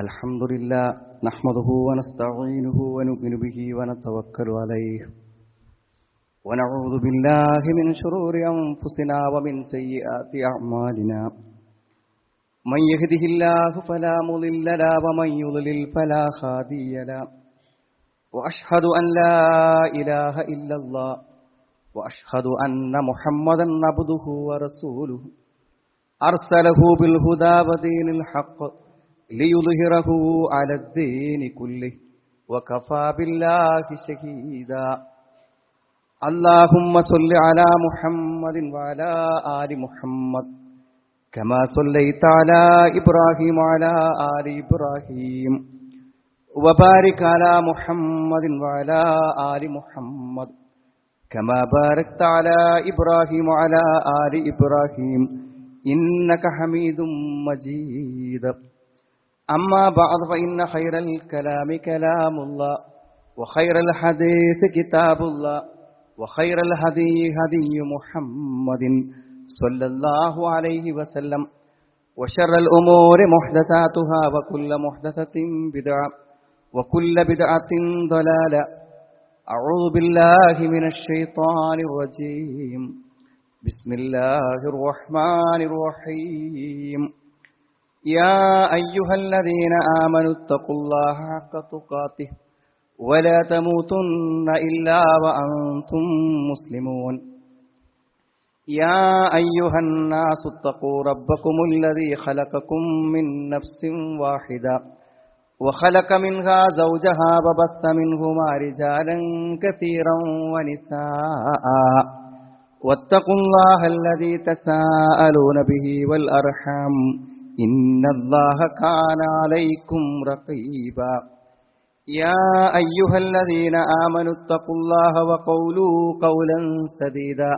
الحمد لله نحمده ونستعينه ونؤمن به ونتوكل عليه ونعوذ بالله من شرور أنفسنا ومن سيئات أعمالنا من يهده الله فلا مضل له ومن يضلل فلا هادي له وأشهد أن لا إله إلا الله وأشهد أن محمدا عبده ورسوله أرسله بالهدى ودين الحق ليظهره على الدين كله وكفى بالله شهيدا اللهم صل على محمد وعلى آل محمد كما صليت على إبراهيم وعلى آل إبراهيم وبارك على محمد وعلى آل محمد كما باركت على إبراهيم وعلى آل إبراهيم إنك حميد مجيد أما بعد فإن خير الكلام كلام الله وخير الحديث كتاب الله وخير الهدي هدي محمد صلى الله عليه وسلم وشر الأمور محدثاتها وكل محدثة بدعة وكل بدعة ضلالة أعوذ بالله من الشيطان الرجيم بسم الله الرحمن الرحيم يا أيها الذين آمنوا اتقوا الله حق تقاته ولا تموتن إلا وأنتم مسلمون يا أيها الناس اتقوا ربكم الذي خلقكم من نفس واحدة وخلق منها زوجها وبث منهما رجالا كثيرا ونساء واتقوا الله الذي تساءلون به والأرحام إن الله كان عليكم رقيبا يا أيها الذين آمنوا اتقوا الله وقولوا قولا سديدا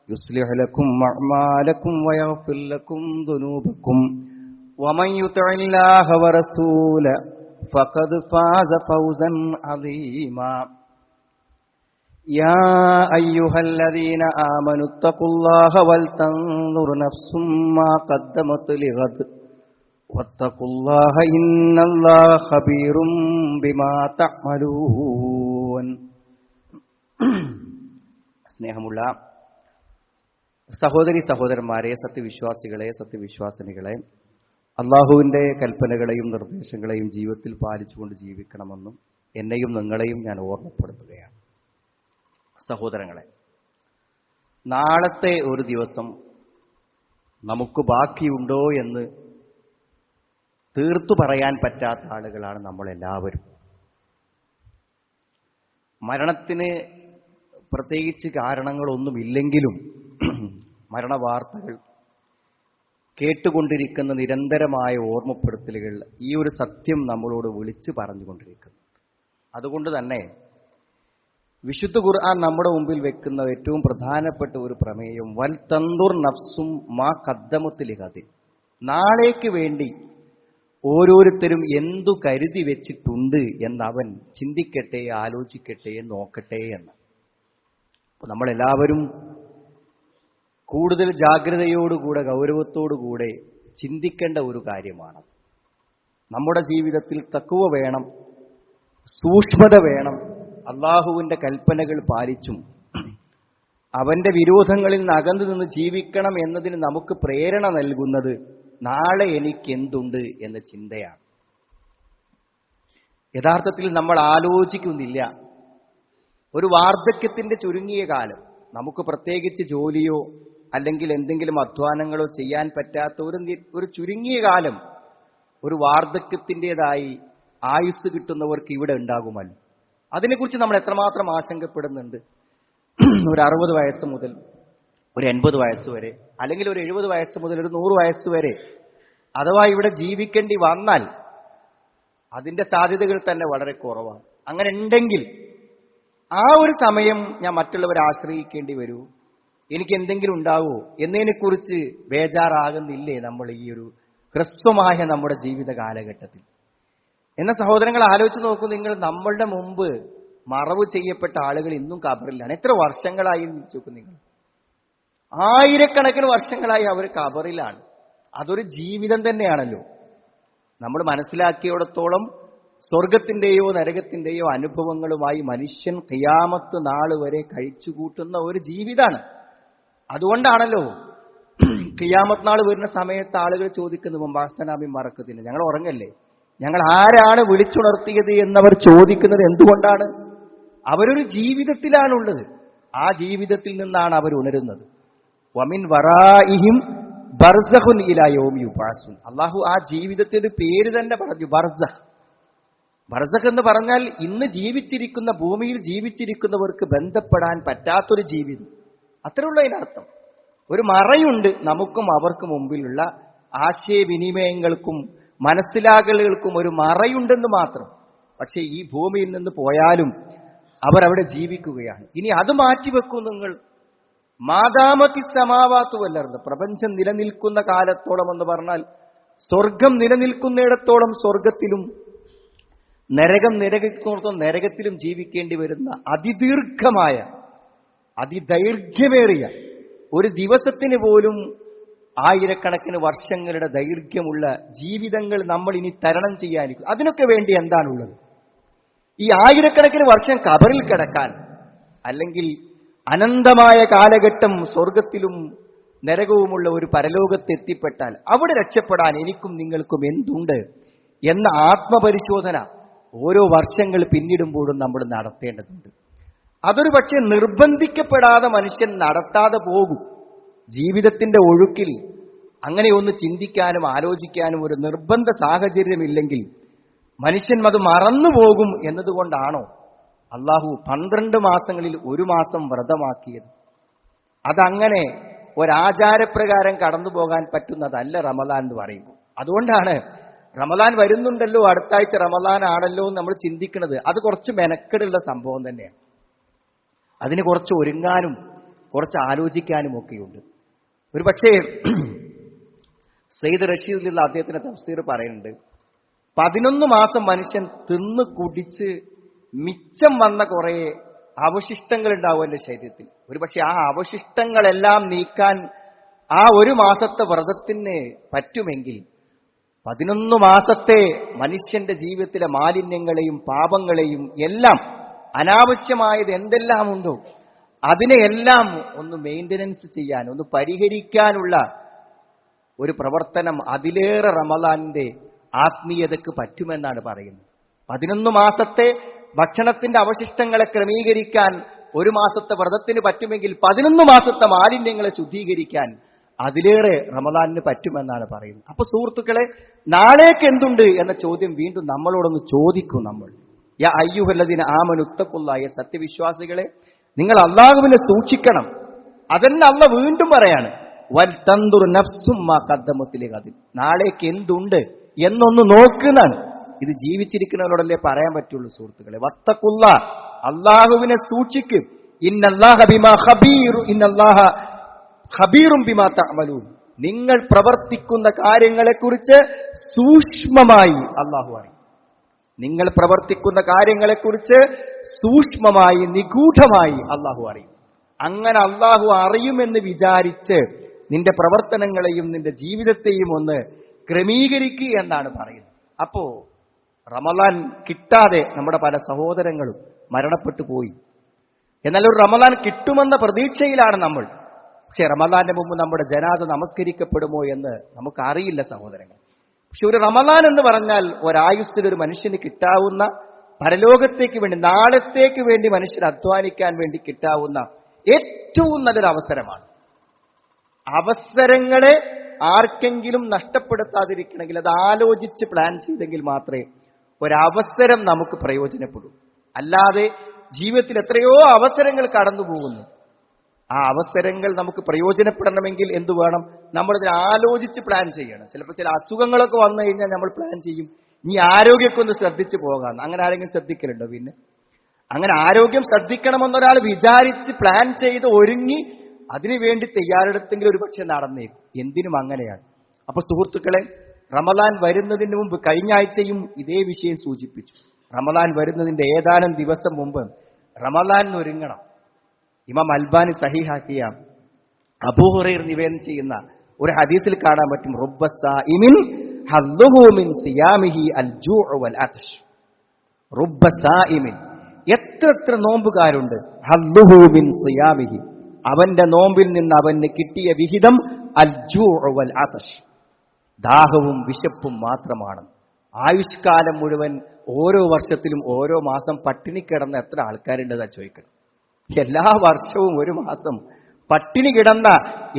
يصلح لكم أعمالكم ويغفر لكم ذنوبكم ومن يطع الله ورسوله فقد فاز فوزا عظيما يا أيها الذين آمنوا اتقوا الله ولتنظر نفس ما قدمت لغد واتقوا الله إن الله خبير بما تعملون സ്നേഹമുള്ള സഹോദരി സഹോദരന്മാരെ, സത്യവിശ്വാസികളെ, സത്യവിശ്വാസിനികളെ, അള്ളാഹുവിൻ്റെ കൽപ്പനകളെയും നിർദ്ദേശങ്ങളെയും ജീവിതത്തിൽ പാലിച്ചുകൊണ്ട് ജീവിക്കണമെന്നും എന്നെയും നിങ്ങളെയും ഞാൻ ഓർമ്മപ്പെടുത്തുകയാണ്. സഹോദരങ്ങളെ, നാളത്തെ ഒരു ദിവസം നമുക്ക് ബാക്കിയുണ്ടോ എന്ന് തീർത്തു പറയാൻ പറ്റാത്ത ആളുകളാണ് നമ്മളെല്ലാവരും. മരണത്തിന് പ്രത്യേകിച്ച് കാരണങ്ങളൊന്നുമില്ലെങ്കിലും മരണവാർത്തകൾ കേട്ടുകൊണ്ടിരിക്കുന്ന നിരന്തരമായ ഓർമ്മപ്പെടുത്തലുകൾ ഈ ഒരു സത്യം നമ്മളോട് വിളിച്ചു പറഞ്ഞുകൊണ്ടിരിക്കുന്നു. അതുകൊണ്ട് തന്നെ വിശുദ്ധ ഖുർആൻ നമ്മുടെ മുമ്പിൽ വെക്കുന്ന ഏറ്റവും പ്രധാനപ്പെട്ട ഒരു പ്രമേയം വൽ തന്ദുർ നഫ്സും മാ ഖദ്ദമത് ലിഗദ്, നാളേക്ക് വേണ്ടി ഓരോരുത്തരും എന്തു കരുതി വെച്ചിട്ടുണ്ട് എന്നവൻ ചിന്തിക്കട്ടെ, ആലോചിക്കട്ടെ, നോക്കട്ടെ എന്ന്. നമ്മളെല്ലാവരും കൂടുതൽ ജാഗ്രതയോടുകൂടെ ഗൗരവത്തോടുകൂടെ ചിന്തിക്കേണ്ട ഒരു കാര്യമാണ്. നമ്മുടെ ജീവിതത്തിൽ തഖ്വ വേണം, സൂക്ഷ്മത വേണം. അള്ളാഹുവിൻ്റെ കൽപ്പനകൾ പാലിച്ചും അവൻ്റെ വിരോധങ്ങളിൽ നിന്ന് അകന്നു നിന്ന് ജീവിക്കണം എന്നതിന് നമുക്ക് പ്രേരണ നൽകുന്നത് നാളെ എനിക്ക് എന്തുണ്ട് എന്ന ചിന്തയാണ്. യഥാർത്ഥത്തിൽ നമ്മൾ ആലോചിക്കുന്നില്ല. ഒരു വാർദ്ധക്യത്തിൻ്റെ ചുരുങ്ങിയ കാലം, നമുക്ക് പ്രത്യേകിച്ച് ജോലിയോ അല്ലെങ്കിൽ എന്തെങ്കിലും അധ്വാനങ്ങളോ ചെയ്യാൻ പറ്റാത്ത ഒരു ചുരുങ്ങിയ കാലം ഒരു വാർദ്ധക്യത്തിൻ്റെതായി ആയുസ് കിട്ടുന്നവർക്ക് ഇവിടെ ഉണ്ടാകുമല്ലോ. അതിനെക്കുറിച്ച് നമ്മൾ എത്രമാത്രം ആശങ്കപ്പെടുന്നുണ്ട്. ഒരു 60 വയസ്സ് മുതൽ ഒരു 80 വയസ്സ് വരെ, അല്ലെങ്കിൽ ഒരു 70 വയസ്സ് മുതൽ ഒരു 100 വയസ്സ് വരെ അഥവാ ഇവിടെ ജീവിക്കേണ്ടി വന്നാൽ അതിൻ്റെ സാധ്യതകൾ തന്നെ വളരെ കുറവാണ്. അങ്ങനെ ഉണ്ടെങ്കിൽ ആ ഒരു സമയം ഞാൻ മറ്റുള്ളവരെ ആശ്രയിക്കേണ്ടി വരൂ, എനിക്ക് എന്തെങ്കിലും ഉണ്ടാവുമോ എന്നതിനെക്കുറിച്ച് ബേജാറാകുന്നില്ലേ നമ്മൾ ഈ ഒരു ഹ്രസ്വമായ നമ്മുടെ ജീവിത കാലഘട്ടത്തിൽ? എന്ന സഹോദരങ്ങൾ ആലോചിച്ച് നോക്കൂ. നിങ്ങൾ നമ്മളുടെ മുമ്പ് മറവ് ചെയ്യപ്പെട്ട ആളുകൾ ഇന്നും ഖബറിലാണ്. എത്ര വർഷങ്ങളായി നോക്കൂ നിങ്ങൾ. ആയിരക്കണക്കിന് വർഷങ്ങളായി അവർ ഖബറിലാണ്. അതൊരു ജീവിതം തന്നെയാണല്ലോ. നമ്മൾ മനസ്സിലാക്കിയിടത്തോളം സ്വർഗത്തിന്റെയോ നരകത്തിന്റെയോ അനുഭവങ്ങളുമായി മനുഷ്യൻ ഖിയാമത്ത് നാൾ വരെ കഴിച്ചുകൂട്ടുന്ന ഒരു ജീവിതമാണ്. അതുകൊണ്ടാണല്ലോ ഖിയാമത്ത് നാൾ വരുന്ന സമയത്ത് ആളുകൾ ചോദിക്കുന്നു, മുമ്പാസനാമി മറക്കത്തിന്, ഞങ്ങൾ ഉറങ്ങല്ലേ, ഞങ്ങൾ ആരാണ് വിളിച്ചുണർത്തിയത് എന്നവർ ചോദിക്കുന്നത് എന്തുകൊണ്ടാണ്? അവരൊരു ജീവിതത്തിലാണുള്ളത്. ആ ജീവിതത്തിൽ നിന്നാണ് അവർ ഉണരുന്നത്. വമിൻ വറാഇഹിം ബർസഖുൻ ഇലാ യൗമി യുബഅസുൻ. അല്ലാഹു ആ ജീവിതത്തിന്റെ പേര് തന്നെ പറഞ്ഞു, ബർസഖ്. ബർസഖ് എന്ന് പറഞ്ഞാൽ ഇന്ന് ജീവിച്ചിരിക്കുന്ന, ഭൂമിയിൽ ജീവിച്ചിരിക്കുന്നവർക്ക് ബന്ധപ്പെടാൻ പറ്റാത്തൊരു ജീവിതം. അത്രയുള്ള അതിനർത്ഥം. ഒരു മറയുണ്ട് നമുക്കും അവർക്ക് മുമ്പിലുള്ള ആശയവിനിമയങ്ങൾക്കും മനസ്സിലാകലുകൾക്കും ഒരു മറയുണ്ടെന്ന് മാത്രം. പക്ഷേ ഈ ഭൂമിയിൽ നിന്ന് പോയാലും അവരവിടെ ജീവിക്കുകയാണ്. ഇനി അത് മാറ്റിവെക്കും നിങ്ങൾ. മാതാമത്തി സമാവാത്തു വല്ലർന്ന്, പ്രപഞ്ചം നിലനിൽക്കുന്ന കാലത്തോളം എന്ന് പറഞ്ഞാൽ സ്വർഗം നിലനിൽക്കുന്നിടത്തോളം സ്വർഗത്തിലും നരകം നിലനിൽക്കുന്നിടത്തോളം നരകത്തിലും ജീവിക്കേണ്ടി വരുന്ന അതിദീർഘമായ, അതിദൈർഘ്യമേറിയ, ഒരു ദിവസത്തിന് പോലും ആയിരക്കണക്കിന് വർഷങ്ങളുടെ ദൈർഘ്യമുള്ള ജീവിതങ്ങൾ നമ്മൾ ഇനി തരണം ചെയ്യാനിരിക്കും. അതിനൊക്കെ വേണ്ടി എന്താണുള്ളത്? ഈ ആയിരക്കണക്കിന് വർഷം കബറിൽ കിടക്കാൻ, അല്ലെങ്കിൽ അനന്തമായ കാലഘട്ടം സ്വർഗത്തിലും നരകവുമുള്ള ഒരു പരലോകത്ത് എത്തിപ്പെട്ടാൽ അവിടെ രക്ഷപ്പെടാൻ എനിക്കും നിങ്ങൾക്കും എന്തുണ്ട് എന്ന ആത്മപരിശോധന ഓരോ വർഷങ്ങൾ പിന്നിടുമ്പോഴും നമ്മൾ നടത്തേണ്ടതുണ്ട്. അതൊരു പക്ഷേ നിർബന്ധിക്കപ്പെടാതെ മനുഷ്യൻ നടത്താതെ പോകും. ജീവിതത്തിന്റെ ഒഴുക്കിൽ അങ്ങനെയൊന്ന് ചിന്തിക്കാനും ആലോചിക്കാനും ഒരു നിർബന്ധ സാഹചര്യമില്ലെങ്കിൽ മനുഷ്യൻ അത് മറന്നുപോകും എന്നതുകൊണ്ടാണോ അള്ളാഹു 12 മാസങ്ങളിൽ ഒരു മാസം വ്രതമാക്കിയത്? അതങ്ങനെ ഒരാചാരപ്രകാരം കടന്നു പോകാൻ പറ്റുന്നതല്ല റമദാൻ എന്ന് പറയുമ്പോൾ. അതുകൊണ്ടാണ് റമദാൻ വരുന്നുണ്ടല്ലോ, അടുത്ത ആഴ്ച റമദാൻ ആണല്ലോ എന്ന് നമ്മൾ ചിന്തിക്കുന്നത്. അത് കുറച്ച് മെനക്കെടുള്ള സംഭവം തന്നെയാണ്. അതിന് കുറച്ച് ഒരുങ്ങാനും കുറച്ച് ആലോചിക്കാനും ഒക്കെയുണ്ട്. ഒരു പക്ഷേ സയ്യിദ് റഷീദ് അദ്ദേഹത്തിന്റെ തഫ്സീർ പറയുന്നുണ്ട്, 11 മാസം മനുഷ്യൻ തിന്ന് കുടിച്ച് മിച്ചം വന്ന കുറെ അവശിഷ്ടങ്ങൾ ഉണ്ടാവും എന്റെ ശരീരത്തിൽ. ഒരുപക്ഷെ ആ അവശിഷ്ടങ്ങളെല്ലാം നീക്കാൻ ആ ഒരു മാസത്തെ വ്രതത്തിന് പറ്റുമെങ്കിൽ 11 മാസത്തെ മനുഷ്യന്റെ ജീവിതത്തിലെ മാലിന്യങ്ങളെയും പാപങ്ങളെയും എല്ലാം, അനാവശ്യമായത് എന്തെല്ലാം ഉണ്ടോ അതിനെയെല്ലാം ഒന്ന് മെയിൻ്റനൻസ് ചെയ്യാൻ, ഒന്ന് പരിഹരിക്കാനുള്ള ഒരു പ്രവർത്തനം അതിലേറെ റമദാനിന്റെ ആത്മീയതക്ക് പറ്റുമെന്നാണ് പറയുന്നത്. 11 മാസത്തെ ഭക്ഷണത്തിന്റെ അവശിഷ്ടങ്ങളെ ക്രമീകരിക്കാൻ ഒരു മാസത്തെ വ്രതത്തിന് പറ്റുമെങ്കിൽ 11 മാസത്തെ മാലിന്യങ്ങളെ ശുദ്ധീകരിക്കാൻ അതിലേറെ റമദാനിന് പറ്റുമെന്നാണ് പറയുന്നത്. അപ്പൊ സുഹൃത്തുക്കളെ, നാളേക്ക് എന്തുണ്ട് എന്ന ചോദ്യം വീണ്ടും നമ്മളോടൊന്ന് ചോദിക്കും. നമ്മൾ യാ അയ്യുഹല്ലദീന ആമനു തഖുല്ലാഹ, സത്യവിശ്വാസികളെ നിങ്ങൾ അല്ലാഹുവിനെ സൂക്ഷിക്കണം. അതന്നെ അല്ലാഹു വീണ്ടും പറയാണ്, വൽ തൻദുർ നഫ്സും മാ ഖദ്ദമത് ലിഗദിൻ, നാളേക്ക് എന്തുണ്ട് എന്നൊന്ന് നോക്കുന്നതാണ്. ഇത് ജീവിച്ചിരിക്കുന്നവരോടല്ലേ പറയാൻ പറ്റുള്ളൂ സുഹൃത്തുക്കളെ. വത്തഖുല്ലാ, അല്ലാഹുവിനെ സൂക്ഷിക്ക്. ഇന്നല്ലാഹ ബിമാ ഖബീറു, ഇന്നല്ലാഹ ഖബീറും ബിമാ തഅമലൂൻ, നിങ്ങൾ പ്രവർത്തിക്കുന്ന കാര്യങ്ങളെക്കുറിച്ച് സൂക്ഷ്മമായി അല്ലാഹു അറിയും. നിങ്ങൾ പ്രവർത്തിക്കുന്ന കാര്യങ്ങളെക്കുറിച്ച് സൂക്ഷ്മമായി, നിഗൂഢമായി അല്ലാഹു അറിയും. അങ്ങനെ അല്ലാഹു അറിയുമെന്ന് വിചാരിച്ച് നിന്റെ പ്രവർത്തനങ്ങളെയും നിന്റെ ജീവിതത്തെയും ഒന്ന് ക്രമീകരിക്കുക എന്നാണ് പറയുന്നത്. അപ്പോ റമദാൻ കിട്ടാതെ നമ്മുടെ പല സഹോദരങ്ങളും മരണപ്പെട്ടു പോയി. എന്നാൽ ഒരു റമദാൻ കിട്ടുമെന്ന പ്രതീക്ഷയിലാണ് നമ്മൾ. പക്ഷെ റമദാന്റെ മുമ്പ് നമ്മുടെ ജനാസ നമസ്കരിക്കപ്പെടുമോ എന്ന് നമുക്കറിയില്ല സഹോദരങ്ങൾ. പക്ഷെ ഒരു റമദാൻ എന്ന് പറഞ്ഞാൽ ഒരായുസ്സിൽ ഒരു മനുഷ്യന് കിട്ടാവുന്ന, പരലോകത്തേക്ക് വേണ്ടി, നാളത്തേക്ക് വേണ്ടി മനുഷ്യൻ അധ്വാനിക്കാൻ വേണ്ടി കിട്ടാവുന്ന ഏറ്റവും നല്ലൊരു അവസരമാണ്. അവസരങ്ങളെ ആർക്കെങ്കിലും നഷ്ടപ്പെടുത്താതിരിക്കണമെങ്കിൽ അത് ആലോചിച്ച് പ്ലാൻ ചെയ്തെങ്കിൽ മാത്രമേ ഒരവസരം നമുക്ക് പ്രയോജനപ്പെടൂ. അല്ലാതെ ജീവിതത്തിൽ എത്രയോ അവസരങ്ങൾ കടന്നു പോകുന്നു. ആ അവസരങ്ങൾ നമുക്ക് പ്രയോജനപ്പെടണമെങ്കിൽ എന്തു വേണം? നമ്മളിതിനെ ആലോചിച്ച് പ്ലാൻ ചെയ്യണം. ചിലപ്പോൾ ചില അസുഖങ്ങളൊക്കെ വന്നു കഴിഞ്ഞാൽ നമ്മൾ പ്ലാൻ ചെയ്യും, ഇനി ആരോഗ്യമൊക്കെ ഒന്ന് ശ്രദ്ധിച്ചു പോകാം. അങ്ങനെ ആരെങ്കിലും ശ്രദ്ധിക്കലുണ്ടോ? പിന്നെ അങ്ങനെ ആരോഗ്യം ശ്രദ്ധിക്കണമെന്നൊരാൾ വിചാരിച്ച് പ്ലാൻ ചെയ്ത് ഒരുങ്ങി അതിനുവേണ്ടി തയ്യാറെടുത്തെങ്കിൽ ഒരു പക്ഷെ നടന്നേക്കും. എന്തിനും അങ്ങനെയാണ്. അപ്പൊ സുഹൃത്തുക്കളെ, റമദാൻ വരുന്നതിന് മുമ്പ്, കഴിഞ്ഞ ആഴ്ചയും ഇതേ വിഷയം സൂചിപ്പിച്ചു, റമദാൻ വരുന്നതിന്റെ ഏതാനും ദിവസം മുമ്പ് റമദാനിന് ഒരുങ്ങണം. ഇമാം അൽബാനി സഹീഹാക്കിയ അബൂ ഹുറൈറ നിവേദനം ചെയ്യുന്ന ഒരു ഹദീസിൽ കാണാൻ പറ്റും, റുബ്ബ സായിമിൻ ഹദ്ദുഹു മിൻ സിയാമിഹി അൽജൂഉ വൽ അത്ഷ്. റുബ്ബ സായിമിൻ, എത്ര നോമ്പുകാരുണ്ട്, ഹദ്ദുഹു മിൻ സിയാമിഹി, അവന്റെ നോമ്പിൽ നിന്ന് അവന് കിട്ടിയ വിഹിതം അൽജൂഉ വൽ അത്ഷ്, ദാഹവും വിശപ്പും മാത്രമാണ്. ആയുഷ്കാലം മുഴുവൻ ഓരോ വർഷത്തിലും ഓരോ മാസം പട്ടിണി കിടന്ന എത്ര ആൾക്കാരുണ്ടെന്നാ ചോദിക്കണം. എല്ലാ വർഷവും ഒരു മാസം പട്ടിണി കിടന്ന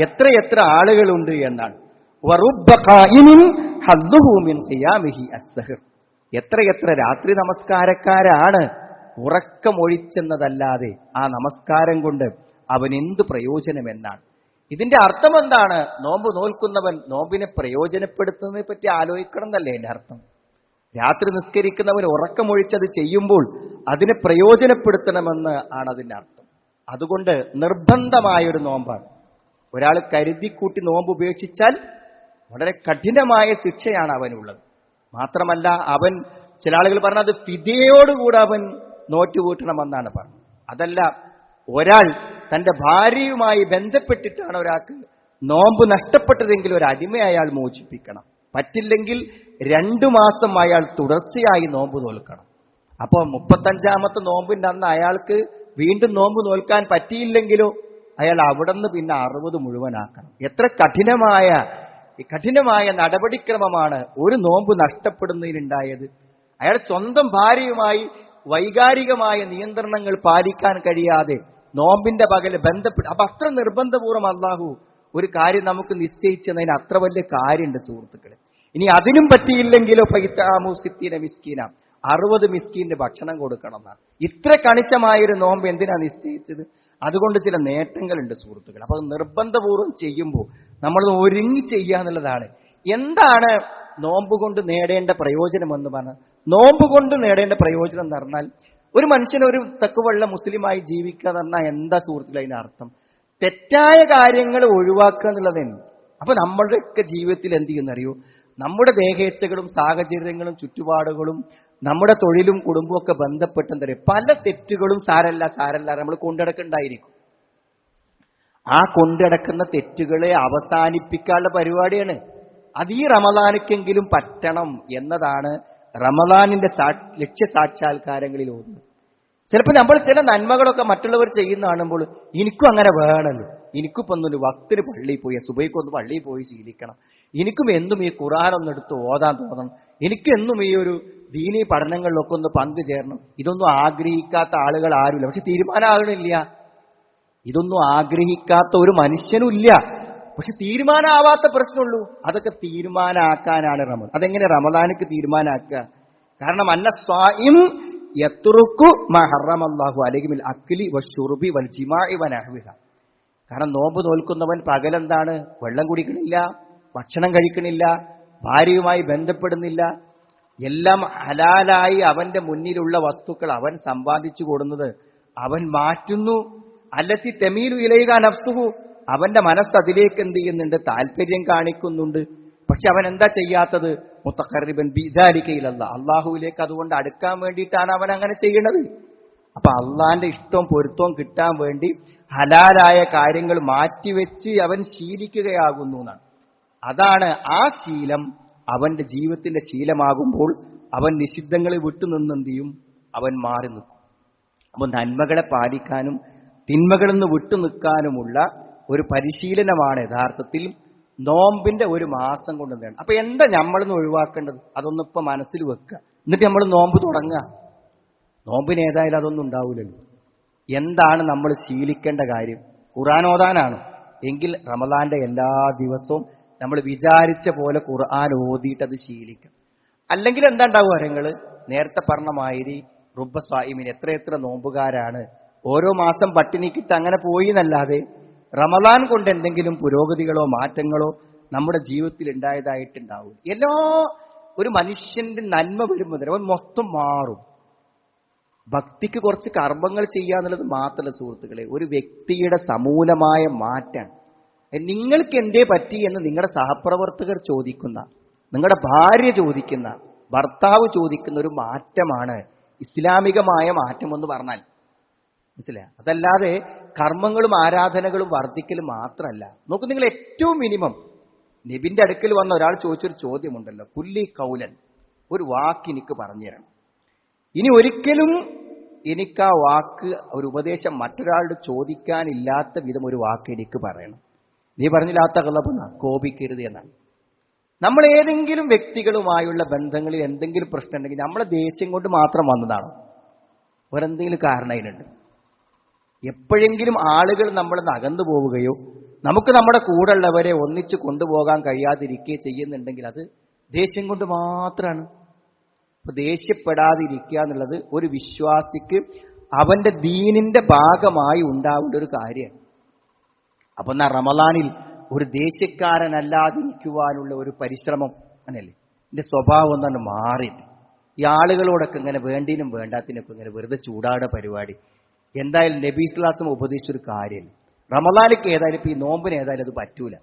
എത്ര ആളുകളുണ്ട് എന്നാണ്. വറുബ്ബ ഖായിമിൻ ഹദ്ദുഹു മിൻ ഖിയാമിഹി അസ്സഹർ, എത്ര രാത്രി നമസ്കാരക്കാരാണ് ഉറക്കമൊഴിച്ചെന്നതല്ലാതെ ആ നമസ്കാരം കൊണ്ട് അവൻ എന്ത് പ്രയോജനമെന്നാണ്. ഇതിന്റെ അർത്ഥം എന്താണ്? നോമ്പ് നോൽക്കുന്നവൻ നോമ്പിനെ പ്രയോജനപ്പെടുത്തുന്നതിനെ പറ്റി ആലോചിക്കണം എന്നല്ലേ എന്റെ അർത്ഥം. രാത്രി നിസ്കരിക്കുന്നവൻ ഉറക്കമൊഴിച്ചത് ചെയ്യുമ്പോൾ അതിനെ പ്രയോജനപ്പെടുത്തണമെന്ന് ആണ് അതിന്റെ അർത്ഥം. അതുകൊണ്ട് നിർബന്ധമായൊരു നോമ്പാണ്. ഒരാൾ കരുതിക്കൂട്ടി നോമ്പ് ഉപേക്ഷിച്ചാൽ വളരെ കഠിനമായ ശിക്ഷയാണ് അവനുള്ളത്. മാത്രമല്ല, അവൻ ചില ആളുകൾ പറഞ്ഞത് ഫിദിയയോടുകൂടെ അവൻ നോറ്റുകൂട്ടണമെന്നാണ് പറഞ്ഞത്. അതല്ല, ഒരാൾ തന്റെ ഭാര്യയുമായി ബന്ധപ്പെട്ടിട്ടാണ് ഒരാൾക്ക് നോമ്പ് നഷ്ടപ്പെട്ടതെങ്കിൽ ഒരു അടിമയെ അയാൾ മോചിപ്പിക്കണം. പറ്റില്ലെങ്കിൽ 2 മാസം അയാൾ തുടർച്ചയായി നോമ്പ് നോൽക്കണം. അപ്പോൾ 35ാമത്തെ നോമ്പിന്റെ അന്ന് അയാൾക്ക് വീണ്ടും നോമ്പ് നോൽക്കാൻ പറ്റിയില്ലെങ്കിലോ അയാൾ അവിടെ നിന്ന് പിന്നെ 60 മുഴുവനാക്കണം. എത്ര കഠിനമായ നടപടിക്രമമാണ് ഒരു നോമ്പ് നഷ്ടപ്പെടുന്നതിനുണ്ടായത്. അയാൾ സ്വന്തം ഭാര്യയുമായി വൈകാരികമായ നിയന്ത്രണങ്ങൾ പാലിക്കാൻ കഴിയാതെ നോമ്പിന്റെ പകല് ബന്ധപ്പെട്ട്, അപ്പൊ അത്ര നിർബന്ധപൂർവ്വം അല്ലാഹു ഒരു കാര്യം നമുക്ക് നിശ്ചയിച്ചതിന് അത്ര വലിയ കാര്യമുണ്ട് സുഹൃത്തുക്കളെ. ഇനി അതിനും പറ്റിയില്ലെങ്കിലോ ഫൈത്താമു സിത്തീന മിസ്കീന, 60 മിസ്കീന്റെ ഭക്ഷണം കൊടുക്കണം എന്നാണ്. ഇത്ര കണിശമായൊരു നോമ്പ് എന്തിനാ നിശ്ചയിച്ചത്? അതുകൊണ്ട് ചില നേട്ടങ്ങളുണ്ട് സുഹൃത്തുക്കൾ. അപ്പൊ നിർബന്ധപൂർവ്വം ചെയ്യുമ്പോൾ നമ്മൾ ഒരുങ്ങി ചെയ്യുക എന്നുള്ളതാണ്. എന്താണ് നോമ്പ് കൊണ്ട് നേടേണ്ട പ്രയോജനം എന്ന് പറഞ്ഞാൽ, നോമ്പ് കൊണ്ട് നേടേണ്ട പ്രയോജനം എന്ന് പറഞ്ഞാൽ, ഒരു മനുഷ്യൻ ഒരു തക്കുവള്ള മുസ്ലിമായി ജീവിക്കുക എന്ന് പറഞ്ഞാൽ എന്താ സുഹൃത്തുക്കൾ അതിന്റെ അർത്ഥം? തെറ്റായ കാര്യങ്ങൾ ഒഴിവാക്കുക എന്നുള്ളതാണ്. അപ്പൊ നമ്മളുടെയൊക്കെ ജീവിതത്തിൽ എന്ത് ചെയ്യുന്നറിയോ? നമ്മുടെ ദേഹേച്ഛകളും സാഹചര്യങ്ങളും ചുറ്റുപാടുകളും നമ്മുടെ തൊഴിലും കുടുംബവും ഒക്കെ ബന്ധപ്പെട്ട് എന്താ പറയുക, പല തെറ്റുകളും സാരല്ല നമ്മൾ കൊണ്ടിടക്കുണ്ടായിരിക്കും. ആ കൊണ്ടിടക്കുന്ന തെറ്റുകളെ അവസാനിപ്പിക്കാനുള്ള പരിപാടിയാണ്. അത് ഈ റമദാനിക്കെങ്കിലും പറ്റണം എന്നതാണ് റമദാനിന്റെ ലക്ഷ്യസാക്ഷാത്കാരങ്ങളിൽ ഒന്ന്. ചിലപ്പോൾ നമ്മൾ ചില നന്മകളൊക്കെ മറ്റുള്ളവർ ചെയ്യുന്ന കാണുമ്പോൾ എനിക്കും അങ്ങനെ വേണമല്ലോ, എനിക്കിപ്പോൾ ഒന്നൊരു വക്തിന് പള്ളിയിൽ പോയി, സുബൈക്കൊന്ന് പള്ളിയിൽ പോയി ശീലിക്കണം, എനിക്കും എന്നും ഈ ഖുർആനൊന്ന് എടുത്ത് ഓതാൻ തോന്നണം, എനിക്കെന്നും ഈ ഒരു ദീനീ പഠനങ്ങളിലൊക്കെ ഒന്ന് പങ്കുചേരണം. ഇതൊന്നും ആഗ്രഹിക്കാത്ത ആളുകൾ ആരുമില്ല. പക്ഷെ തീരുമാനമാകണില്ല. ഇതൊന്നും ആഗ്രഹിക്കാത്ത ഒരു മനുഷ്യനുമില്ല. പക്ഷെ തീരുമാനമാവാത്ത പ്രശ്നമുള്ളൂ. അതൊക്കെ തീരുമാനമാക്കാനാണ് റമദാൻ. അതെങ്ങനെ റമദാനിക്ക് തീരുമാനമാക്കുക? കാരണം അന്ന സ്വായിം യത്റുക്കു മാ ഹറമല്ലാഹു അലൈഹി മിൽ അക്ലി വശുർബി വൽ ജിമാഇ വനഹ്വിഹ. കാരണം നോമ്പ് നോൽക്കുന്നവൻ പകലെന്താണ്? വെള്ളം കുടിക്കണില്ല, ഭക്ഷണം കഴിക്കണില്ല, ഭാര്യയുമായി ബന്ധപ്പെടുന്നില്ല. എല്ലാം ഹലാലായി അവന്റെ മുന്നിലുള്ള വസ്തുക്കൾ അവൻ സമ്പാദിച്ചു കൊടുക്കുന്നത് അവൻ മാറ്റുന്നു. അല്ലത്തി തെമീലു ഇലൈക നഫ്സുഹു, അവന്റെ മനസ്സ് അതിലേക്ക് എന്ത് ചെയ്യുന്നുണ്ട്? താല്പര്യം കാണിക്കുന്നുണ്ട്. പക്ഷെ അവൻ എന്താ ചെയ്യാത്തത്? മുത്തഖർരിബൻ ബിദാലിക ഇലല്ലാഹ്, അള്ളാഹുവിലേക്ക് അതുകൊണ്ട് അടുക്കാൻ വേണ്ടിയിട്ടാണ് അവൻ അങ്ങനെ ചെയ്യുന്നത്. അപ്പൊ അള്ളാന്റെ ഇഷ്ടവും പൊരുത്തവും കിട്ടാൻ വേണ്ടി ഹലാലായ കാര്യങ്ങൾ മാറ്റിവെച്ച് അവൻ ശീലിക്കുകയാകുന്നു എന്നാണ്. അതാണ് ആ ശീലം അവന്റെ ജീവിതത്തിന്റെ ശീലമാകുമ്പോൾ അവൻ നിഷിദ്ധങ്ങളെ വിട്ടുനിന്നെന്ത് ചെയ്യും? അവൻ മാറി നിൽക്കും. അപ്പൊ നന്മകളെ പാലിക്കാനും തിന്മകളിൽ നിന്ന് വിട്ടുനിൽക്കാനുമുള്ള ഒരു പരിശീലനമാണ് യഥാർത്ഥത്തിൽ നോമ്പിന്റെ ഒരു മാസം കൊണ്ട് നേടണം. അപ്പൊ എന്താ നമ്മളിന്ന് ഒഴിവാക്കേണ്ടത്? അതൊന്നും ഇപ്പൊ മനസ്സിൽ വെക്കുക. എന്നിട്ട് നമ്മൾ നോമ്പ് തുടങ്ങുക. നോമ്പിന് ഏതായാലും അതൊന്നും ഉണ്ടാവില്ലല്ലോ. എന്താണ് നമ്മൾ ശീലിക്കേണ്ട കാര്യം? ഖുർആൻ ഓതാനാണ് എങ്കിൽ റമദാന്റെ എല്ലാ ദിവസവും നമ്മൾ വിചാരിച്ച പോലെ ഖുർആൻ ഓതിയിട്ട് അത് ശീലിക്കാം. അല്ലെങ്കിൽ എന്താ ഉണ്ടാവുക? നിങ്ങൾ നേരത്തെ പറഞ്ഞ മാതിരി റുബ്ബ സ്വായിമിൻ, എത്ര നോമ്പുകാരാണ് ഓരോ മാസം പട്ടിണിക്കിട്ട് അങ്ങനെ പോയി എന്നല്ലാതെ റമദാൻ കൊണ്ട് എന്തെങ്കിലും പുരോഗതികളോ മാറ്റങ്ങളോ നമ്മുടെ ജീവിതത്തിൽ ഉണ്ടായതായിട്ടുണ്ടാവും. ഒരു മനുഷ്യന്റെ നന്മ വരുമ്പോൾ അവൻ മൊത്തം മാറും. ഭക്തിക്ക് കുറച്ച് കർമ്മങ്ങൾ ചെയ്യാന്നുള്ളത് മാത്രമല്ല സുഹൃത്തുക്കളെ, ഒരു വ്യക്തിയുടെ സമൂലമായ മാറ്റാണ്. നിങ്ങൾക്ക് എന്തേ പറ്റി എന്ന് നിങ്ങളുടെ സഹപ്രവർത്തകർ ചോദിക്കുന്ന, നിങ്ങളുടെ ഭാര്യ ചോദിക്കുന്ന, ഭർത്താവ് ചോദിക്കുന്ന ഒരു മാറ്റമാണ് ഇസ്ലാമികമായ മാറ്റം എന്ന് പറഞ്ഞാൽ. മനസ്സിലായ? അതല്ലാതെ കർമ്മങ്ങളും ആരാധനകളും വർദ്ധിക്കലും മാത്രമല്ല. നോക്കൂ, നിങ്ങൾ ഏറ്റവും മിനിമം നബിന്റെ അടുക്കൽ വന്ന ഒരാൾ ചോദിച്ചൊരു ചോദ്യമുണ്ടല്ലോ, കുല്ലി കൗലൻ, ഒരു വാക്ക് എനിക്ക് പറഞ്ഞു തരണം. ഇനി ഒരിക്കലും എനിക്ക് ആ വാക്ക്, ഒരു ഉപദേശം മറ്റൊരാളോട് ചോദിക്കാനില്ലാത്ത വിധം ഒരു വാക്ക് എനിക്ക് പറയണം. നീ പറഞ്ഞില്ലാത്ത കളപെന്ന കോപിക്കരുത് എന്നാണ്. നമ്മൾ ഏതെങ്കിലും വ്യക്തികളുമായുള്ള ബന്ധങ്ങളിൽ എന്തെങ്കിലും പ്രശ്നം ഉണ്ടെങ്കിൽ നമ്മളെ ദേഷ്യം കൊണ്ട് മാത്രം വന്നതാണോ? ഒരെന്തെങ്കിലും കാരണം അതിനുണ്ട്. എപ്പോഴെങ്കിലും ആളുകൾ നമ്മളിൽ നിന്ന് അകന്നു പോവുകയോ നമുക്ക് നമ്മുടെ കൂടെ ഉള്ളവരെ ഒന്നിച്ച് കൊണ്ടുപോകാൻ കഴിയാതിരിക്കുകയോ ചെയ്യുന്നുണ്ടെങ്കിൽ അത് ദേഷ്യം കൊണ്ട് മാത്രമാണ്. അപ്പൊ ദേഷ്യപ്പെടാതിരിക്കുക എന്നുള്ളത് ഒരു വിശ്വാസിക്ക് അവന്റെ ദീനിന്റെ ഭാഗമായി ഉണ്ടാവേണ്ട ഒരു കാര്യമാണ്. അപ്പൊ എന്നാ റമളാനിൽ ഒരു ദേഷ്യക്കാരനല്ലാതിരിക്കുവാനുള്ള ഒരു പരിശ്രമം അങ്ങനല്ലേ. എന്റെ സ്വഭാവം എന്നാണ് മാറിയിട്ട് ഈ ആളുകളോടൊക്കെ ഇങ്ങനെ വേണ്ടിനും വേണ്ടാത്തിനൊക്കെ ഇങ്ങനെ വെറുതെ ചൂടാടെ പരിപാടി. എന്തായാലും നബി സ്വല്ലല്ലാഹു ഉപദേശിച്ചൊരു കാര്യമില്ല. റമളാനിക്ക് ഏതായാലും ഇപ്പൊ ഈ നോമ്പിന് ഏതായാലും അത് പറ്റൂല.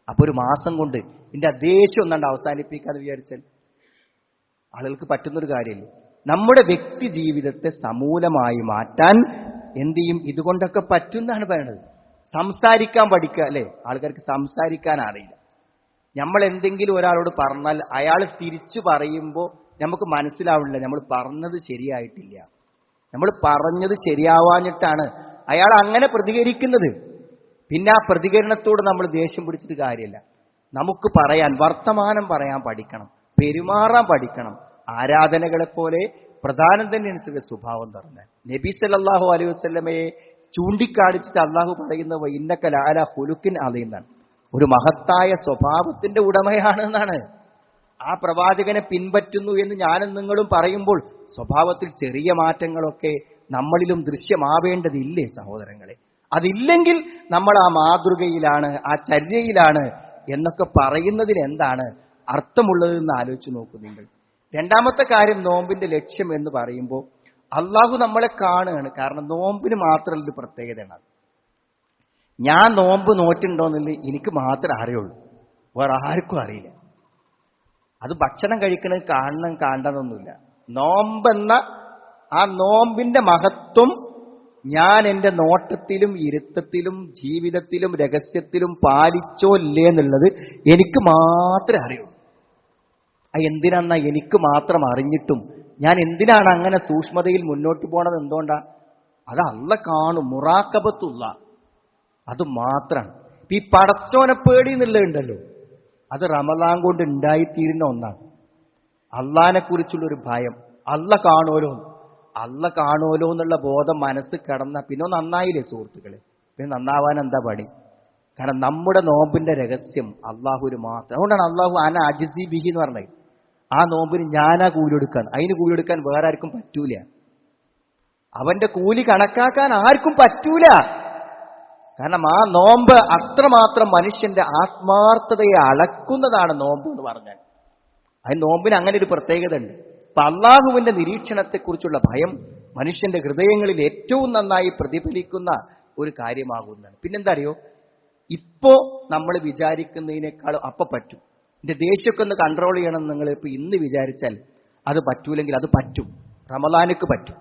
അപ്പൊ ഒരു മാസം കൊണ്ട് എന്റെ ദേഷ്യം ഒന്നാണ്ട് അവസാനിപ്പിക്കാന്ന് വിചാരിച്ചാൽ ആളുകൾക്ക് പറ്റുന്നൊരു കാര്യമില്ല. നമ്മുടെ വ്യക്തി ജീവിതത്തെ സമൂലമായി മാറ്റാൻ എന്ത് ചെയ്യും? ഇതുകൊണ്ടൊക്കെ പറ്റുന്നാണ് പറയുന്നത്. സംസാരിക്കാൻ പഠിക്കുക അല്ലെ? ആൾക്കാർക്ക് സംസാരിക്കാൻ അറിയില്ല. നമ്മൾ എന്തെങ്കിലും ഒരാളോട് പറഞ്ഞാൽ അയാൾ തിരിച്ചു പറയുമ്പോൾ നമുക്ക് മനസ്സിലാവില്ല നമ്മൾ പറഞ്ഞത് ശരിയായിട്ടില്ല, നമ്മൾ പറഞ്ഞത് ശരിയാവാഞ്ഞിട്ടാണ് അയാൾ അങ്ങനെ പ്രതികരിക്കുന്നത്. പിന്നെ ആ പ്രതികരണത്തോട് നമ്മൾ ദേഷ്യം പിടിച്ചിട്ട് കാര്യമില്ല. നമുക്ക് പറയാൻ, വർത്തമാനം പറയാൻ പഠിക്കണം, പെരുമാറാൻ പഠിക്കണം. ആരാധനകളെപ്പോലെ പ്രധാനം തന്നെയാണ് സ്വഭാവം പറഞ്ഞാൽ. നബി സല്ലല്ലാഹു അലൈഹി വസല്ലമയെ ചൂണ്ടിക്കാണിച്ചിട്ട് അള്ളാഹു പറയുന്നത് ഇന്നക ലഅലാ ഖുലുഖിൻ അദീം എന്നാണ്. ഒരു മഹത്തായ സ്വഭാവത്തിന്റെ ഉടമയാണ് എന്നാണ്. ആ പ്രവാചകനെ പിൻപറ്റുന്നു എന്ന് ഞാനും നിങ്ങളും പറയുമ്പോൾ സ്വഭാവത്തിൽ ചെറിയ മാറ്റങ്ങളൊക്കെ നമ്മളിലും ദൃശ്യമാവേണ്ടതില്ലേ സഹോദരങ്ങളെ? അതില്ലെങ്കിൽ നമ്മൾ ആ മാതൃകയിലാണ്, ആ ചര്യയിലാണ് എന്നൊക്കെ പറയുന്നതിൽ എന്താണ് അർത്ഥമുള്ളതെന്ന് ആലോചിച്ച് നോക്കൂ നിങ്ങൾ. രണ്ടാമത്തെ കാര്യം, നോമ്പിന്റെ ലക്ഷ്യം എന്ന് പറയുമ്പോൾ അള്ളാഹു നമ്മളെ കാണുകയാണ്. കാരണം നോമ്പിന് മാത്രമല്ല പ്രത്യേകതയാണ്. ഞാൻ നോമ്പ് നോറ്റുണ്ടോന്നില്ല എനിക്ക് മാത്രമേ അറിയുള്ളൂ, വേറെ ആർക്കും അറിയില്ല. അത് ഭക്ഷണം കഴിക്കണത് കാണണം കാണണമെന്നൊന്നുമില്ല. നോമ്പെന്ന ആ നോമ്പിന്റെ മഹത്വം ഞാൻ എൻ്റെ നോട്ടത്തിലും ഇരുത്തത്തിലും ജീവിതത്തിലും രഹസ്യത്തിലും പാലിച്ചോ ഇല്ലേ എന്നുള്ളത് എനിക്ക് മാത്രമേ അറിയുള്ളൂ. എന്തിനാ എനിക്ക് മാത്രം അറിഞ്ഞിട്ടും ഞാൻ എന്തിനാണ് അങ്ങനെ സൂക്ഷ്മതയിൽ മുന്നോട്ട് പോണത്? എന്തുകൊണ്ടാ? അത് അള്ള കാണും, മുറാക്കബത്തുള്ള അത് മാത്രമാണ്. ഈ പടച്ചോനെ പേടി എന്നുള്ളതുണ്ടല്ലോ, അത് റമളാൻ കൊണ്ട് ഉണ്ടായിത്തീരുന്ന ഒന്നാണ്. അള്ളാനെ കുറിച്ചുള്ളൊരു ഭയം, അള്ള കാണുമല്ലോ എന്നുള്ള ബോധം മനസ്സ് കടന്ന പിന്നെ നന്നായില്ലേ സുഹൃത്തുക്കളെ? പിന്നെ നന്നാവാൻ എന്താ പണി? കാരണം നമ്മുടെ നോമ്പിന്റെ രഹസ്യം അള്ളാഹുവിന് മാത്രം. അതുകൊണ്ടാണ് അള്ളാഹു അന അജിസി ബിഹി എന്ന് പറഞ്ഞത്. ആ നോമ്പിന് ഞാനാ കൂലിയെടുക്കാൻ, അതിന് കൂലിയെടുക്കാൻ വേറെ ആർക്കും പറ്റൂല. അവന്റെ കൂലി കണക്കാക്കാൻ ആർക്കും പറ്റൂല. കാരണം ആ നോമ്പ് അത്രമാത്രം മനുഷ്യന്റെ ആത്മാർത്ഥതയെ അളക്കുന്നതാണ് നോമ്പ് എന്ന് പറഞ്ഞാൽ. അതിന് നോമ്പിന് അങ്ങനെ ഒരു പ്രത്യേകത ഉണ്ട്. അപ്പൊ അള്ളാഹുവിന്റെ നിരീക്ഷണത്തെക്കുറിച്ചുള്ള ഭയം മനുഷ്യന്റെ ഹൃദയങ്ങളിൽ ഏറ്റവും നന്നായി പ്രതിഫലിക്കുന്ന ഒരു കാര്യമാകുന്നതാണ്. പിന്നെന്താ അറിയോ, ഇപ്പോ നമ്മൾ വിചാരിക്കുന്നതിനേക്കാളും അപ്പൊ പറ്റും. എന്റെ ദേഷ്യമൊക്കെ ഒന്ന് കൺട്രോൾ ചെയ്യണം നിങ്ങൾ ഇപ്പൊ ഇന്ന് വിചാരിച്ചാൽ അത് പറ്റൂലെങ്കിൽ അത് പറ്റും. റമളാനിക്ക് പറ്റും.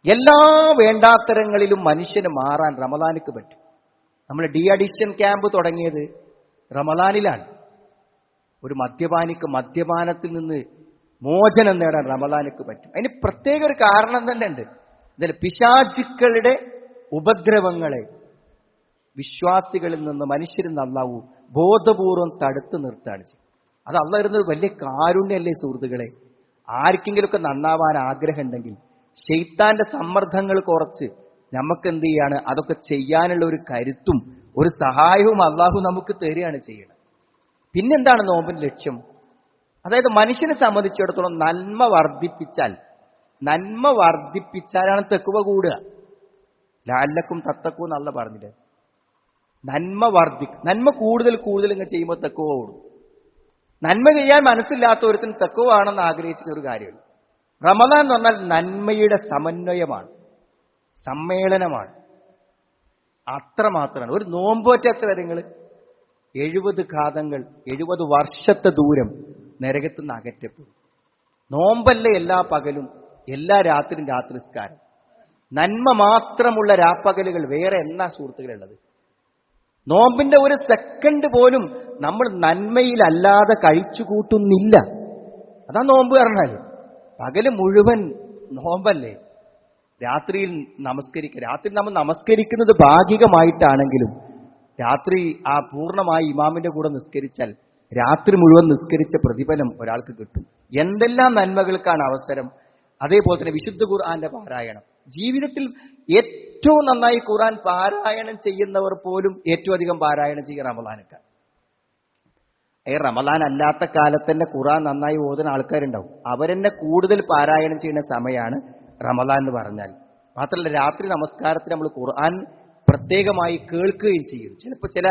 എല്ലാ വേണ്ടാത്തരങ്ങളിലും മനുഷ്യന് മാറാൻ റമളാനിക്ക് പറ്റും. നമ്മൾ ഡി അഡിക്ഷൻ ക്യാമ്പ് തുടങ്ങിയത് റമളാനിലാണ്. ഒരു മദ്യപാനിക്ക് മദ്യപാനത്തിൽ നിന്ന് മോചനം നേടാൻ റമളാനിക്ക് പറ്റും. അതിന് പ്രത്യേക ഒരു കാരണം തന്നെ ഉണ്ട്. എന്തായാലും പിശാചുക്കളുടെ ഉപദ്രവങ്ങളെ വിശ്വാസികളിൽ നിന്ന് മനുഷ്യരിൽ നിന്ന് അള്ളാഹു ബോധപൂർവം തടുത്തു നിർത്തുകയാണ് ചെയ്യും. അത് അള്ളാഹ് ഇരുന്നത് വലിയ കാരുണ്യല്ലേ സുഹൃത്തുക്കളെ? ആർക്കെങ്കിലുമൊക്കെ നന്നാവാൻ ആഗ്രഹം ഉണ്ടെങ്കിൽ ശൈത്താന്റെ സമ്മർദ്ദങ്ങൾ കുറച്ച് നമുക്ക് എന്ത് ചെയ്യാണ്, അതൊക്കെ ചെയ്യാനുള്ള ഒരു കരുത്തും ഒരു സഹായവും അള്ളാഹു നമുക്ക് തരികയാണ് ചെയ്യണം. പിന്നെന്താണ് നോമ്പിന്റെ ലക്ഷ്യം? അതായത് മനുഷ്യനെ സംബന്ധിച്ചിടത്തോളം നന്മ വർദ്ധിപ്പിച്ചാലാണ് തെക്കുവ കൂടുക. ലഅല്ലക്കും തത്തക്കും എന്നല്ല പറഞ്ഞിട്ട് നന്മ കൂടുതൽ ഇങ്ങനെ ചെയ്യുമ്പോൾ തെക്കുവ കൂടും. നന്മ ചെയ്യാൻ മനസ്സില്ലാത്ത ഒരുത്തിന് തെക്കുവ ആണെന്ന് ആഗ്രഹിച്ചിട്ട് ഒരു കാര്യമുള്ളൂ. റമളാൻ എന്ന് പറഞ്ഞാൽ നന്മയുടെ സമന്വയമാണ്, സമ്മേളനമാണ്. അത്രമാത്രമാണ്. ഒരു നോമ്പോറ്റ എത്ര കാര്യങ്ങൾ 70 ഘാതങ്ങൾ 70 വർഷത്തെ ദൂരം നരകത്തു നിന്ന് അകറ്റപ്പെടും. നോമ്പല്ല എല്ലാ പകലും എല്ലാ രാത്രിയും രാത്രിസ്കാരം. നന്മ മാത്രമുള്ള രാപ്പകലുകൾ വേറെ എന്നാ സുഹൃത്തുക്കളുള്ളത്? നോമ്പിന്റെ ഒരു സെക്കൻഡ് പോലും നമ്മൾ നന്മയിലല്ലാതെ കഴിച്ചു കൂട്ടുന്നില്ല. അതാ നോമ്പ് പറഞ്ഞാല്. പകല് മുഴുവൻ നോമ്പല്ലേ, രാത്രിയിൽ നമസ്കരിക്കുക. രാത്രി നമ്മൾ നമസ്കരിക്കുന്നത് ഭാഗികമായിട്ടാണെങ്കിലും രാത്രി ആ പൂർണ്ണമായി ഇമാമിന്റെ കൂടെ നിസ്കരിച്ചാൽ രാത്രി മുഴുവൻ നിസ്കരിച്ച പ്രതിഫലം ഒരാൾക്ക് കിട്ടും. എന്തെല്ലാം നന്മകൾക്കാണ് അവസരം. അതേപോലെ തന്നെ വിശുദ്ധ ഖുർആന്റെ പാരായണം. ജീവിതത്തിൽ ഏറ്റവും നന്നായി ഖുർആൻ പാരായണം ചെയ്യുന്നവർ പോലും ഏറ്റവും അധികം പാരായണം ചെയ്യുക റമദാനൊക്കെയാണ്. റമദാൻ അല്ലാത്ത കാലത്ത് തന്നെ ഖുർആൻ നന്നായി ഓതുന്ന ആൾക്കാരുണ്ടാവും. അവരെന്നെ കൂടുതൽ പാരായണം ചെയ്യുന്ന സമയമാണ് റമദാൻ എന്ന് പറഞ്ഞാൽ. മാത്രമല്ല രാത്രി നമസ്കാരത്തിൽ നമ്മൾ ഖുർആൻ പ്രത്യേകമായി കേൾക്കുകയും ചെയ്യും. ചിലപ്പോൾ ചില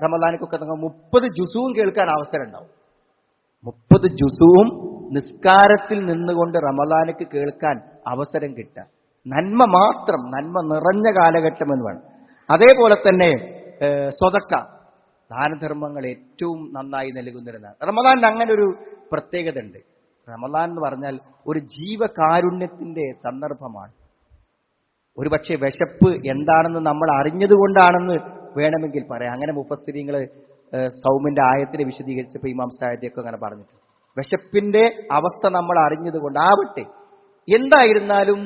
റമദാനൊക്കെ 30 ജുസുവും കേൾക്കാൻ അവസരം ഉണ്ടാവും. 30 ജുസുവും നിസ്കാരത്തിൽ നിന്നുകൊണ്ട് റമദാനക്ക് കേൾക്കാൻ അവസരം കിട്ടുക നന്മ മാത്രം, നന്മ നിറഞ്ഞ കാലഘട്ടം എന്ന് വേണം. അതേപോലെ തന്നെ സ്വതക്ക, ദാനധർമ്മങ്ങൾ ഏറ്റവും നന്നായി നൽകുന്നതാണ്. റമദാനിന് അങ്ങനെ ഒരു പ്രത്യേകത ഉണ്ട്. റമദാൻ എന്ന് പറഞ്ഞാൽ ഒരു ജീവകാരുണ്യത്തിന്റെ സന്ദർഭമാണ്. ഒരുപക്ഷെ വിശപ്പ് എന്താണെന്ന് നമ്മൾ അറിഞ്ഞതുകൊണ്ടാണെന്ന് വേണമെങ്കിൽ പറയാം. അങ്ങനെ മുഫസ്സിരീങ്ങൾ സൗമിന്റെ ആയത്തിനെ വിശദീകരിച്ചപ്പോൾ ഇമാം സായദിയൊക്കെ അങ്ങനെ പറഞ്ഞിട്ടുണ്ട്. വിശപ്പിന്റെ അവസ്ഥ നമ്മൾ അറിഞ്ഞതുകൊണ്ടാവട്ടെ. എന്തായിരുന്നാലും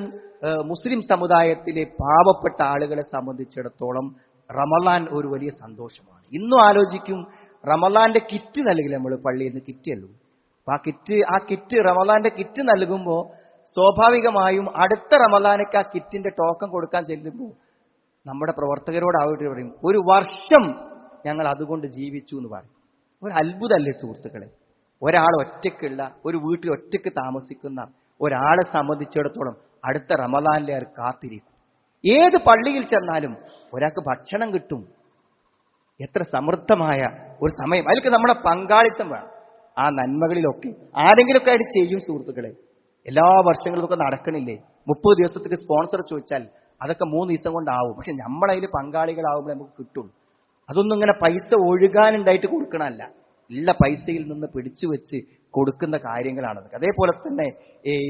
മുസ്ലിം സമുദായത്തിലെ പാവപ്പെട്ട ആളുകളെ സംബന്ധിച്ചിടത്തോളം റമദാൻ ഒരു വലിയ സന്തോഷമാണ്. ഇന്നും ആലോചിക്കും, റമദാന്റെ കിറ്റ് നൽകില്ല നമ്മൾ പള്ളിയിൽ നിന്ന്, കിറ്റല്ലോ. അപ്പൊ ആ കിറ്റ് റമദാന്റെ കിറ്റ് നൽകുമ്പോൾ സ്വാഭാവികമായും അടുത്ത റമദാനക്ക് ആ കിറ്റിന്റെ ടോക്കൺ കൊടുക്കാൻ ചെല്ലുമ്പോൾ നമ്മുടെ പ്രവർത്തകരോട് ആയിട്ട് പറയും, ഒരു വർഷം ഞങ്ങൾ അതുകൊണ്ട് ജീവിച്ചു എന്ന് പറയും. ഒരു അത്ഭുതമല്ലേ സുഹൃത്തുക്കളെ? ഒരാൾ ഒറ്റയ്ക്കുള്ള, ഒരു വീട്ടിൽ ഒറ്റയ്ക്ക് താമസിക്കുന്ന ഒരാളെ സംബന്ധിച്ചിടത്തോളം അടുത്ത റമദാനിലെ അവർ കാത്തിരിക്കും. ഏത് പള്ളിയിൽ ചെന്നാലും ഒരാൾക്ക് ഭക്ഷണം കിട്ടും. എത്ര സമൃദ്ധമായ ഒരു സമയം. അതിലേക്ക് നമ്മുടെ പങ്കാളിത്തം വേണം. ആ നന്മകളിലൊക്കെ ആരെങ്കിലുമൊക്കെ ആയിട്ട് ചെയ്യും സുഹൃത്തുക്കളെ. എല്ലാ വർഷങ്ങളിലൊക്കെ നടക്കണില്ലേ? 30 ദിവസത്തേക്ക് സ്പോൺസർ ചോദിച്ചാൽ അതൊക്കെ 3 ദിവസം കൊണ്ടാവും. പക്ഷെ നമ്മളതിൽ പങ്കാളികളാവുമ്പോൾ നമുക്ക് കിട്ടുള്ളൂ. അതൊന്നും ഇങ്ങനെ പൈസ ഒഴുകാനുണ്ടായിട്ട് കൊടുക്കണമല്ല, ഉള്ള പൈസയിൽ നിന്ന് പിടിച്ചു വെച്ച് കൊടുക്കുന്ന കാര്യങ്ങളാണത്. അതേപോലെ തന്നെ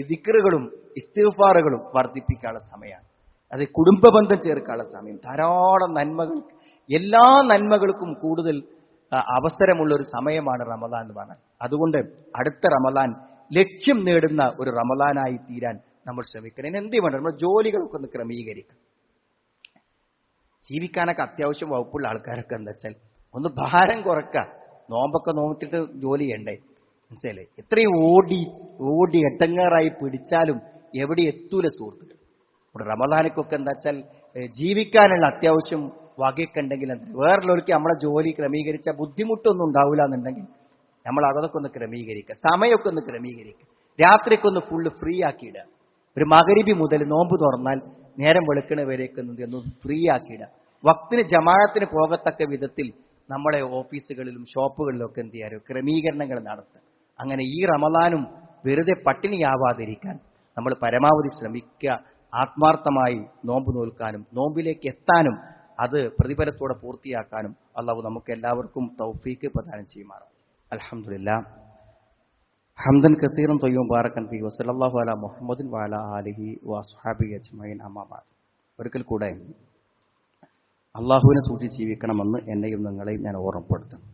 ദിക്റുകളും ഇസ്തിഗ്ഫാറുകളും വർദ്ധിപ്പിക്കാനുള്ള സമയമാണ്. അത് കുടുംബ ബന്ധം ചേർക്കാനുള്ള സമയം. ധാരാളം നന്മകൾ, എല്ലാ നന്മകൾക്കും കൂടുതൽ അവസരമുള്ള ഒരു സമയമാണ് റമദാൻ എന്ന് പറഞ്ഞാൽ. അതുകൊണ്ട് അടുത്ത റമദാൻ ലക്ഷ്യം നേടുന്ന ഒരു റമദാനായി തീരാൻ നമ്മൾ ശ്രമിക്കണം. ഇനി എന്ത് വേണം? നമ്മൾ ജോലികളൊക്കെ ഒന്ന് ക്രമീകരിക്കണം. ജീവിക്കാനൊക്കെ അത്യാവശ്യം വകുപ്പുള്ള ആൾക്കാരൊക്കെ എന്താ വെച്ചാൽ ഒന്ന് ഭാരം കുറക്കുക. നോമ്പൊക്കെ നോക്കിയിട്ട് ജോലി ചെയ്യണ്ടേ? മനസ്സിലല്ലേ? എത്രയും ഓടി എട്ടങ്ങാറായി പിടിച്ചാലും എവിടെ എത്തൂല സുഹൃത്തുക്കൾ. ഇവിടെ റമദാനക്കൊക്കെ എന്താ വെച്ചാൽ ജീവിക്കാനുള്ള അത്യാവശ്യം വകയൊക്കെ ഉണ്ടെങ്കിൽ വേറുള്ളവർക്ക് നമ്മളെ ജോലി ക്രമീകരിച്ച ബുദ്ധിമുട്ടൊന്നും ഉണ്ടാവില്ല എന്നുണ്ടെങ്കിൽ നമ്മൾ അതൊക്കെ ഒന്ന് ക്രമീകരിക്കുക. സമയമൊക്കെ ഒന്ന് ക്രമീകരിക്കുക. രാത്രിയൊക്കെ ഒന്ന് ഫുള്ള് ഫ്രീ ആക്കിയിടുക. ഒരു മഗ്‌രിബ് മുതൽ നോമ്പ് തുറന്നാൽ നേരം വെളുക്കണ വരെയൊക്കെ ഒന്ന് ഫ്രീ ആക്കിയിടുക. വക്തിന് ജമാഅത്തിന് പോകത്തക്ക വിധത്തിൽ നമ്മളെ ഓഫീസുകളിലും ഷോപ്പുകളിലും ഒക്കെ എന്ത് ചെയ്യാറോ ക്രമീകരണങ്ങൾ നടത്തുക. അങ്ങനെ ഈ റമദാനും വെറുതെ പട്ടിണിയാവാതിരിക്കാൻ നമ്മൾ പരമാവധി ശ്രമിക്കുക. ആത്മാർത്ഥമായി നോമ്പ് നോൽക്കാനും നോമ്പിലേക്ക് എത്താനും അത് പ്രതിഫലത്തോടെ പൂർത്തിയാക്കാനും അല്ലാഹു നമുക്ക് എല്ലാവർക്കും തൗഫീക്ക് പ്രദാനം ചെയ്യുമാറാം. അൽഹംദുലില്ലാഹ് ഹംദൻ കസീറൻ ത്വയ്യിബൻ മുബാറകൻ ഫീഹി വസല്ലല്ലാഹു അലാ മുഹമ്മദിൻ വഅലാ ആലിഹി വഅസ്ഹാബിഹി അജ്മഈൻ. അമ്മാ ബഅദ്. ഒരിക്കൽ കൂടെ അള്ളാഹുവിനെ സൂക്ഷിച്ച് ജീവിക്കണമെന്ന് എന്നെയും നിങ്ങളെയും ഞാൻ ഓർമ്മപ്പെടുത്തുന്നു.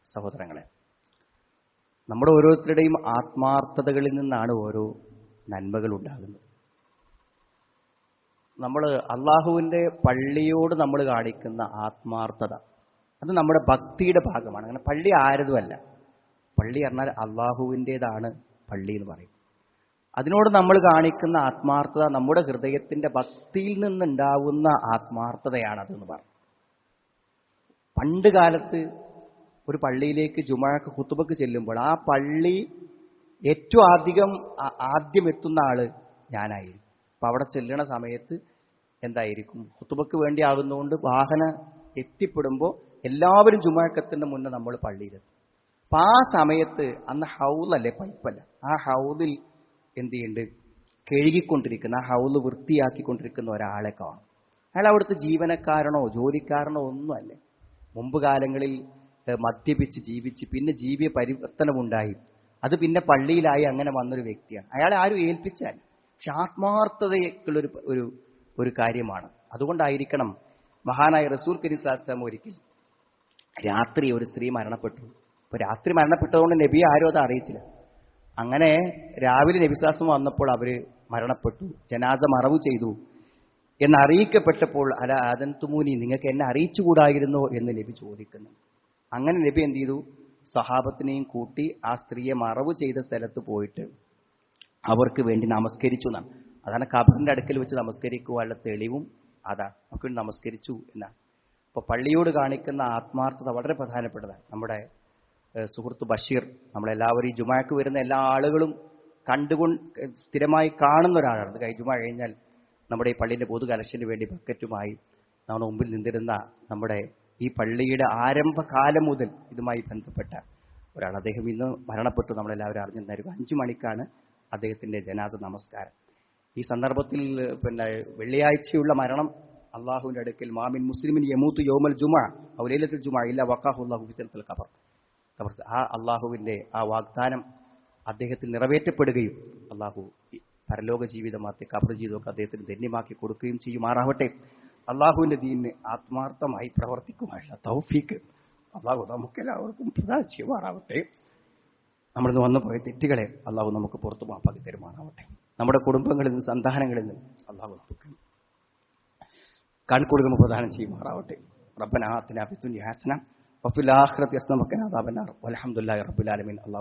സഹോദരങ്ങളെ, നമ്മുടെ ഓരോരുത്തരുടെയും ആത്മാർത്ഥതകളിൽ നിന്നാണ് ഓരോ നന്മകൾ ഉണ്ടാകുന്നത്. നമ്മൾ അള്ളാഹുവിൻ്റെ പള്ളിയോട് നമ്മൾ കാണിക്കുന്ന ആത്മാർത്ഥത അത് നമ്മുടെ ഭക്തിയുടെ ഭാഗമാണ്. അങ്ങനെ പള്ളി ആരതുമല്ല. പള്ളി പറഞ്ഞാൽ അള്ളാഹുവിൻ്റെതാണ് പള്ളി എന്ന് പറയും. അതിനോട് നമ്മൾ കാണിക്കുന്ന ആത്മാർത്ഥത നമ്മുടെ ഹൃദയത്തിൻ്റെ ഭക്തിയിൽ നിന്നുണ്ടാവുന്ന ആത്മാർത്ഥതയാണ് അതെന്ന് പറയും. പണ്ട് കാലത്ത് ഒരു പള്ളിയിലേക്ക് ജുമുഅക്ക് ഖുതുബക്ക് ചെല്ലുമ്പോൾ ആ പള്ളി ഏറ്റവും ആദ്യം എത്തുന്ന ആള് ഞാനായിരിക്കും. അപ്പം അവിടെ ചെല്ലണ സമയത്ത് എന്തായിരിക്കും, ഖുതുബക്ക് വേണ്ടി ആകുന്നതുകൊണ്ട് വാഹനം എത്തിപ്പെടുമ്പോൾ എല്ലാവരും ജുമുഅക്കെത്തുന്ന മുന്നേ നമ്മൾ പള്ളിയിലെത്തും. അപ്പം ആ സമയത്ത് അന്ന് ഹൗലല്ലേ, പൈപ്പല്ല, ആ ഹൗദിൽ എന്ത് ചെയ്യുന്നുണ്ട്, കഴുകിക്കൊണ്ടിരിക്കുന്ന, ആ ഹൗല് വൃത്തിയാക്കിക്കൊണ്ടിരിക്കുന്ന ഒരാളെ കാണും. അയാൾ അവിടുത്തെ ജീവനക്കാരനോ ജോലിക്കാരനോ ഒന്നുമല്ല. മുമ്പ് കാലങ്ങളിൽ മദ്യപിച്ച് ജീവിച്ച് പിന്നെ ജീവിയ പരിവർത്തനമുണ്ടായി, അത് പിന്നെ പള്ളിയിലായി അങ്ങനെ വന്നൊരു വ്യക്തിയാണ്. അയാളെ ആരും ഏൽപ്പിച്ചാൽ, പക്ഷെ ആത്മാർത്ഥതയ്ക്കുള്ളൊരു ഒരു കാര്യമാണ്. അതുകൊണ്ടായിരിക്കണം മഹാനായ റസൂൽ കരീം സ്വല്ലല്ലാഹു അലൈഹി വസല്ലം ഒരിക്കൽ രാത്രി ഒരു സ്ത്രീ മരണപ്പെട്ടു. അപ്പൊ രാത്രി മരണപ്പെട്ടതുകൊണ്ട് നബി ആരും അത് അറിയിച്ചില്ല. അങ്ങനെ രാവിലെ നബിസ്വാസം വന്നപ്പോൾ അവര് മരണപ്പെട്ടു, ജനാസ മറവ് ചെയ്തു എന്നറിയിക്കപ്പെട്ടപ്പോൾ അല ആദൻതുമൂനി, നിങ്ങൾക്ക് എന്നെ അറിയിച്ചുകൂടായിരുന്നോ എന്ന് നബി ചോദിക്കുന്നു. അങ്ങനെ നബി എന്ത് ചെയ്തു? സഹാബത്തിനെയും കൂട്ടി ആ സ്ത്രീയെ മറവ് ചെയ്ത സ്ഥലത്ത് പോയിട്ട് അവർക്ക് വേണ്ടി നമസ്കരിച്ചു എന്നാണ്. അതാണ് ഖബറിന്റെ അടുക്കൽ വെച്ച് നമസ്കരിക്കുവാനുള്ള തെളിവും അതാണ്. നമുക്ക് നമസ്കരിച്ചു എന്നാണ്. അപ്പൊ പള്ളിയോട് കാണിക്കുന്ന ആത്മാർത്ഥത വളരെ പ്രധാനപ്പെട്ടതാണ്. നമ്മുടെ സുഹൃത്ത് ബഷീർ, നമ്മളെല്ലാവരും ഈ ജുമാക്ക് വരുന്ന എല്ലാ ആളുകളും സ്ഥിരമായി കാണുന്ന ഒരാളാണ്. അത് ജുമാ കഴിഞ്ഞാൽ നമ്മുടെ ഈ പള്ളിയുടെ പൊതു കലക്ഷന് വേണ്ടി ബക്കറ്റുമായി നമ്മുടെ മുമ്പിൽ നിന്നിരുന്ന നമ്മുടെ ഈ പള്ളിയുടെ ആരംഭകാലം മുതൽ ഇതുമായി ബന്ധപ്പെട്ട ഒരാൾ. അദ്ദേഹം ഇന്ന് മരണപ്പെട്ടു, നമ്മളെല്ലാവരും അറിഞ്ഞിട്ടുണ്ടായിരിക്കും. 5 മണിക്കാണ് അദ്ദേഹത്തിന്റെ ജനാസ നമസ്കാരം. ഈ സന്ദർഭത്തിൽ വെള്ളിയാഴ്ചയുള്ള മരണം അള്ളാഹുവിന്റെ അടുക്കൽ മാമിൻ മുസ്ലിമിൻ യമൂത്തു യൗമൽ ജുമുഅ ഔ ലൈലത്തുൽ ജുമുഅ ഇല്ലാ വഖാഹു അല്ലാഹു ഫിത്നത്തുൽ ഖബർ. ആ അള്ളാഹുവിന്റെ ആ വാഗ്ദാനം അദ്ദേഹത്തിൽ നിറവേറ്റപ്പെടുകയും അള്ളാഹു പരലോക ജീവിതമാക്കി ഖബർ ജീവിതമൊക്കെ അദ്ദേഹത്തിന് ധന്യമാക്കി കൊടുക്കുകയും ചെയ്യുമാറാവട്ടെ. അള്ളാഹുവിന്റെ ദീനിന് ആത്മാർത്ഥമായി പ്രവർത്തിക്കുവാനുള്ള തൗഫീക്ക് അള്ളാഹു നമുക്കെല്ലാവർക്കും പ്രദാനം ചെയ്യുമാറാവട്ടെ. നമ്മളിന്ന് വന്നുപോയ തെറ്റുകളെ അള്ളാഹു നമുക്ക് പുറത്തു മാപ്പാക്കി തരുമാറാവട്ടെ. നമ്മുടെ കുടുംബങ്ങളിൽ നിന്ന്, സന്താനങ്ങളിൽ നിന്ന് അള്ളാഹു നമുക്ക് കൺകൊടുക്കുമ്പോൾ പ്രദാനം ചെയ്യുമാറാവട്ടെ. റബ്ബനാ ആതിനാ ഫിദ്ദുനിയ ഹസന വഫിൽ ആഖിറതി ഹസന വഖിനാ അദാബന്നാർ വൽഹംദുലില്ലാഹി റബ്ബിൽ ആലമീൻ.